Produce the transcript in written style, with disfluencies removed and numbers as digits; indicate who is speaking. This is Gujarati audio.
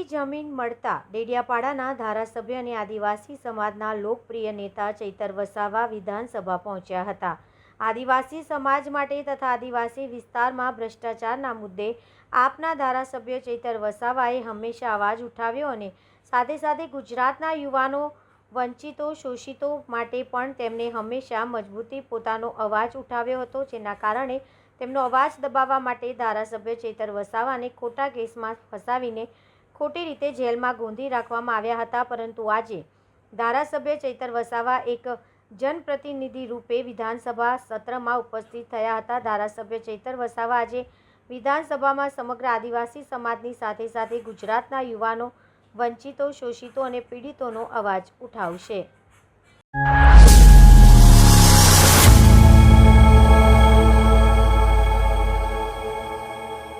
Speaker 1: જમીન મળતા ડેડિયાપાડાના ધારાસભ્ય અને આદિવાસી સમાજના લોકપ્રિય નેતા ચૈતર વસાવા વિધાનસભા પહોંચ્યા હતા। આદિવાસી સમાજ માટે તથા આદિવાસી વિસ્તારમાં ભ્રષ્ટાચારના મુદ્દે આપના ધારાસભ્ય ચૈતર વસાવાએ હંમેશા અવાજ ઉઠાવ્યો અને સાથે સાથે ગુજરાતના યુવાનો વંચિતો શોષિતો માટે પણ તેમણે હંમેશા મજબૂતી પોતાનો અવાજ ઉઠાવ્યો હતો, જેના કારણે તેમનો અવાજ દબાવવા માટે ધારાસભ્ય ચૈતર વસાવાને ખોટા કેસમાં ફસાવીને ખોટી રીતે જેલમાં ગોંધી રાખવામાં આવ્યા હતા। પરંતુ આજે ધારાસભ્ય ચૈતર વસાવા એક જનપ્રતિનિધિ રૂપે વિધાનસભા સત્રમાં ઉપસ્થિત થયા હતા। ધારાસભ્ય ચૈતર વસાવા આજે વિધાનસભામાં સમગ્ર આદિવાસી સમાજની સાથે સાથે ગુજરાતના યુવાનો વંચિતો શોષિતો અને પીડિતોનો અવાજ ઉઠાવશે।